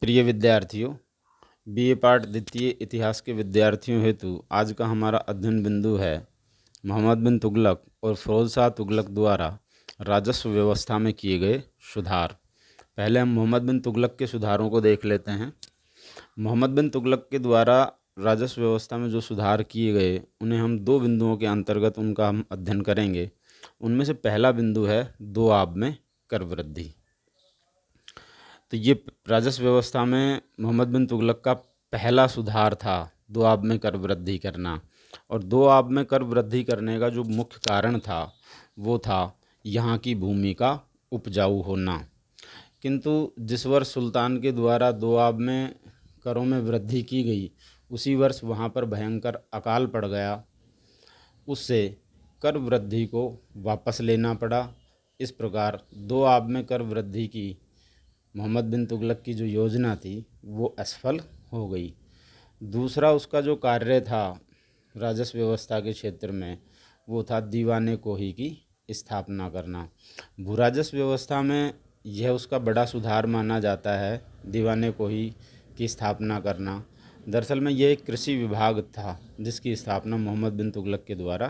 प्रिय विद्यार्थियों, बीए पाठ द्वितीय इतिहास के विद्यार्थियों हेतु आज का हमारा अध्ययन बिंदु है मोहम्मद बिन तुगलक और फिरोज शाह तुगलक द्वारा राजस्व व्यवस्था में किए गए सुधार। पहले हम मोहम्मद बिन तुगलक के सुधारों को देख लेते हैं। मोहम्मद बिन तुगलक के द्वारा राजस्व व्यवस्था में जो सुधार किए गए उन्हें हम दो बिंदुओं के अंतर्गत उनका हम अध्ययन करेंगे। उनमें से पहला बिंदु है दोआब में कर वृद्धि। तो ये राजस्व व्यवस्था में मोहम्मद बिन तुगलक का पहला सुधार था, दोआब में कर वृद्धि करना। और दोआब में कर वृद्धि करने का जो मुख्य कारण था वो था यहाँ की भूमि का उपजाऊ होना। किंतु जिस वर्ष सुल्तान के द्वारा दोआब में करों में वृद्धि की गई उसी वर्ष वहाँ पर भयंकर अकाल पड़ गया। उससे कर वृद्धि को वापस लेना पड़ा। इस प्रकार दोआब में कर वृद्धि की मोहम्मद बिन तुगलक की जो योजना थी वो असफल हो गई। दूसरा उसका जो कार्य था राजस्व व्यवस्था के क्षेत्र में वो था दीवाने कोही की स्थापना करना। भूराजस्व व्यवस्था में यह उसका बड़ा सुधार माना जाता है, दीवाने कोही की स्थापना करना। दरअसल में यह एक कृषि विभाग था जिसकी स्थापना मोहम्मद बिन तुगलक के द्वारा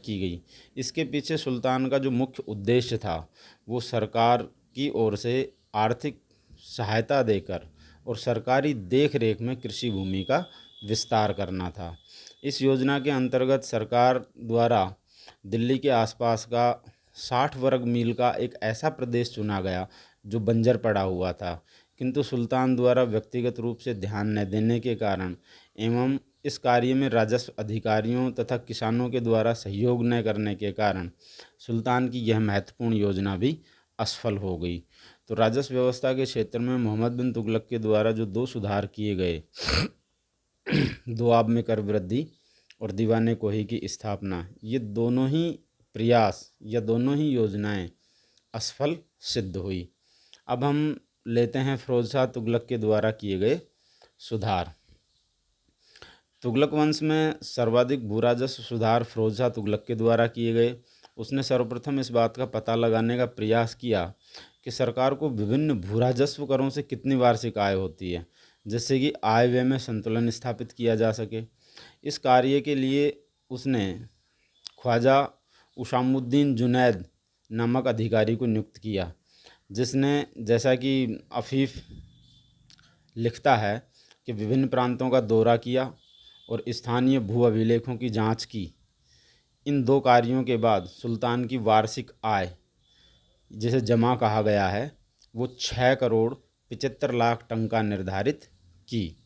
की गई। इसके पीछे सुल्तान का जो मुख्य उद्देश्य था वो सरकार की ओर से आर्थिक सहायता देकर और सरकारी देख रेख में कृषि भूमि का विस्तार करना था। इस योजना के अंतर्गत सरकार द्वारा दिल्ली के आसपास का 60 वर्ग मील का एक ऐसा प्रदेश चुना गया जो बंजर पड़ा हुआ था, किंतु सुल्तान द्वारा व्यक्तिगत रूप से ध्यान न देने के कारण एवं इस कार्य में राजस्व अधिकारियों तथा किसानों के द्वारा सहयोग न करने के कारण सुल्तान की यह महत्वपूर्ण योजना भी असफल हो गई। तो राजस्व व्यवस्था के क्षेत्र में मोहम्मद बिन तुगलक के द्वारा जो दो सुधार किए गए, दोआब में कर वृद्धि और दीवाने कोही की स्थापना, ये दोनों ही प्रयास या दोनों ही योजनाएं असफल सिद्ध हुई। अब हम लेते हैं फिरोज शाह तुगलक के द्वारा किए गए सुधार। तुगलक वंश में सर्वाधिक भूराजस्व सुधार फिरोज शाह तुगलक के द्वारा किए गए। उसने सर्वप्रथम इस बात का पता लगाने का प्रयास किया कि सरकार को विभिन्न भूराजस्व करों से कितनी वार्षिक आय होती है, जिससे कि आय व्यय में संतुलन स्थापित किया जा सके। इस कार्य के लिए उसने ख्वाजा उसामुद्दीन जुनैद नामक अधिकारी को नियुक्त किया, जिसने, जैसा कि अफीफ लिखता है, कि विभिन्न प्रांतों का दौरा किया और स्थानीय भू अभिलेखों की जांच की। इन दो कार्यों के बाद सुल्तान की वार्षिक आय, जिसे जमा कहा गया है, वो 6 करोड़ 75 लाख टन का निर्धारित की।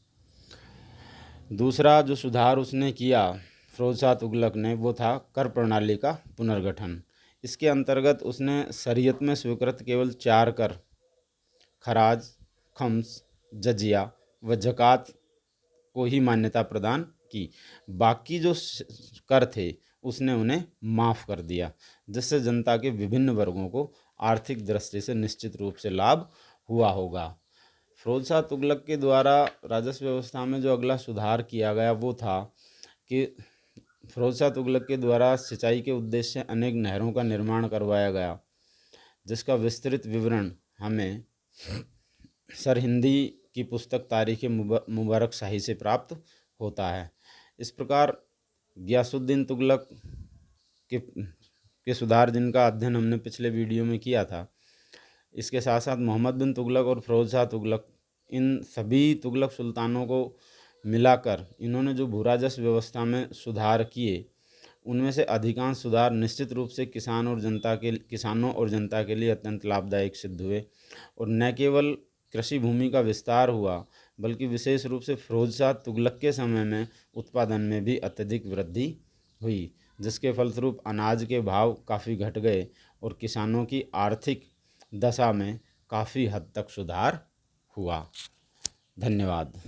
दूसरा जो सुधार उसने किया फिरोज शाह तुगलक ने वो था कर प्रणाली का पुनर्गठन। इसके अंतर्गत उसने शरीयत में स्वीकृत केवल 4 कर, खराज, खम्स, जजिया व ज़कात को ही मान्यता प्रदान की। बाकी जो कर थे उसने उन्हें माफ़ कर दिया, जिससे जनता के विभिन्न वर्गों को आर्थिक दृष्टि से निश्चित रूप से लाभ हुआ होगा। फिरोज शाह तुगलक के द्वारा राजस्व व्यवस्था में जो अगला सुधार किया गया वो था कि फिरोज शाह तुगलक के द्वारा सिंचाई के उद्देश्य से अनेक नहरों का निर्माण करवाया गया, जिसका विस्तृत विवरण हमें सरहिंदी की पुस्तक तारीख़ मुबारक शाही से प्राप्त होता है। इस प्रकार गियासुद्दीन तुगलक के सुधार, जिनका अध्ययन हमने पिछले वीडियो में किया था, इसके साथ साथ मोहम्मद बिन तुगलक और फिरोज शाह तुगलक, इन सभी तुगलक सुल्तानों को मिलाकर इन्होंने जो भूराजस्व व्यवस्था में सुधार किए उनमें से अधिकांश सुधार निश्चित रूप से किसानों और जनता के लिए अत्यंत लाभदायक सिद्ध हुए। और न केवल कृषि भूमि का विस्तार हुआ बल्कि विशेष रूप से फिरोज शाह तुगलक के समय में उत्पादन में भी अत्यधिक वृद्धि हुई, जिसके फलस्वरूप अनाज के भाव काफ़ी घट गए और किसानों की आर्थिक दशा में काफ़ी हद तक सुधार हुआ। धन्यवाद।